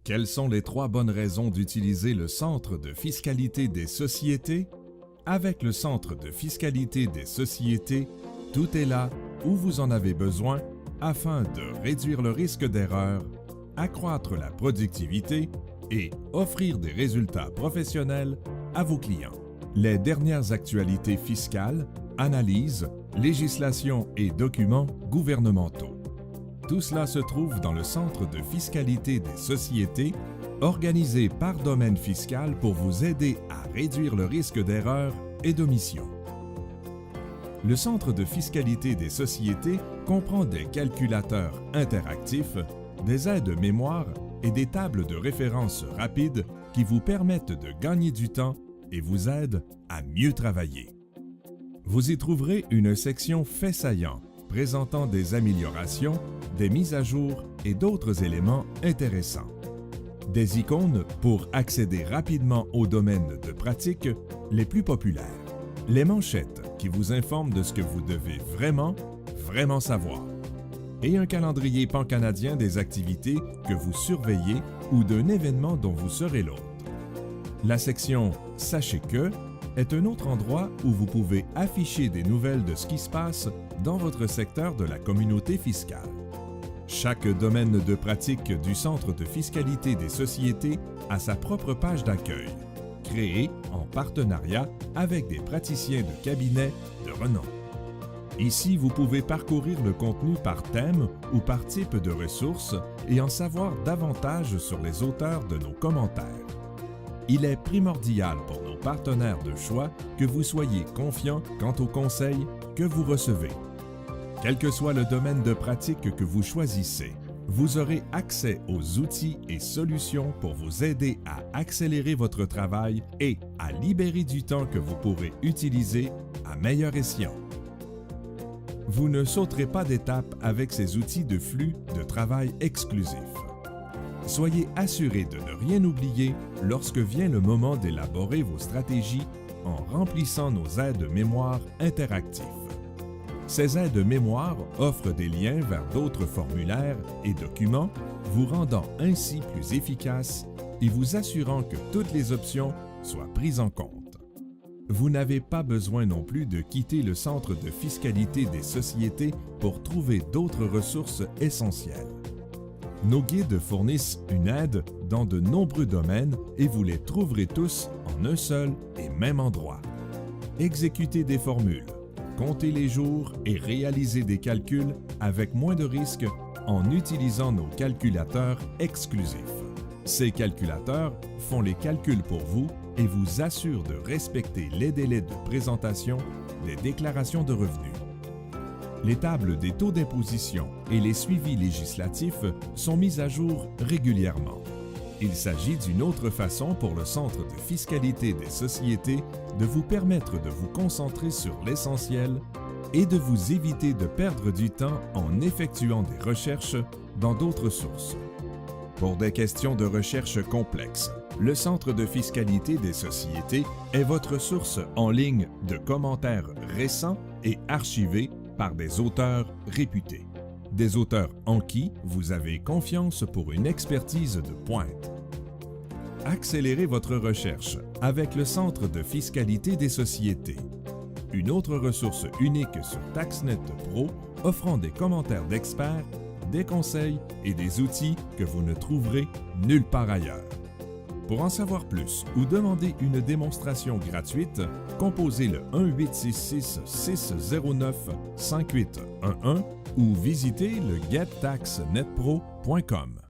Quelles sont les 3 bonnes raisons d'utiliser le Centre de fiscalité des sociétés? Avec le Centre de fiscalité des sociétés, tout est là où vous en avez besoin afin de réduire le risque d'erreur, accroître la productivité et offrir des résultats professionnels à vos clients. Les dernières actualités fiscales, analyses, législations et documents gouvernementaux. Tout cela se trouve dans le Centre de fiscalité des sociétés, organisé par domaine fiscal pour vous aider à réduire le risque d'erreur et d'omission. Le Centre de fiscalité des sociétés comprend des calculateurs interactifs, des aides mémoire et des tables de référence rapides qui vous permettent de gagner du temps et vous aident à mieux travailler. Vous y trouverez une section faits saillants présentant des améliorations, des mises à jour et d'autres éléments intéressants. Des icônes pour accéder rapidement aux domaines de pratique les plus populaires. Les manchettes qui vous informent de ce que vous devez vraiment savoir. Et un calendrier pan-canadien des activités que vous surveillez ou d'un événement dont vous serez l'hôte. La section « Sachez que » est un autre endroit où vous pouvez afficher des nouvelles de ce qui se passe dans votre secteur de la communauté fiscale. Chaque domaine de pratique du Centre de fiscalité des sociétés a sa propre page d'accueil, créée en partenariat avec des praticiens de cabinet de renom. Ici, vous pouvez parcourir le contenu par thème ou par type de ressources et en savoir davantage sur les auteurs de nos commentaires. Il est primordial pour nos partenaires de choix que vous soyez confiants quant aux conseils que vous recevez. Quel que soit le domaine de pratique que vous choisissez, vous aurez accès aux outils et solutions pour vous aider à accélérer votre travail et à libérer du temps que vous pourrez utiliser à meilleur escient. Vous ne sauterez pas d'étape avec ces outils de flux de travail exclusifs. Soyez assurés de ne rien oublier lorsque vient le moment d'élaborer vos stratégies en remplissant nos aides mémoire interactifs. Ces aides mémoire offrent des liens vers d'autres formulaires et documents, vous rendant ainsi plus efficace et vous assurant que toutes les options soient prises en compte. Vous n'avez pas besoin non plus de quitter le Centre de fiscalité des sociétés pour trouver d'autres ressources essentielles. Nos guides fournissent une aide dans de nombreux domaines et vous les trouverez tous en un seul et même endroit. Exécutez des formules, comptez les jours et réalisez des calculs avec moins de risques en utilisant nos calculateurs exclusifs. Ces calculateurs font les calculs pour vous et vous assurent de respecter les délais de présentation des déclarations de revenus. Les tables des taux d'imposition et les suivis législatifs sont mis à jour régulièrement. Il s'agit d'une autre façon pour le Centre de fiscalité des sociétés de vous permettre de vous concentrer sur l'essentiel et de vous éviter de perdre du temps en effectuant des recherches dans d'autres sources. Pour des questions de recherche complexes, le Centre de fiscalité des sociétés est votre source en ligne de commentaires récents et archivés par des auteurs réputés. Des auteurs en qui vous avez confiance pour une expertise de pointe. Accélérez votre recherche avec le Centre de fiscalité des sociétés. Une autre ressource unique sur TaxNet Pro offrant des commentaires d'experts, des conseils et des outils que vous ne trouverez nulle part ailleurs. Pour en savoir plus ou demander une démonstration gratuite, composez le 1-866-609-5811 ou visitez le gettaxnetpro.com.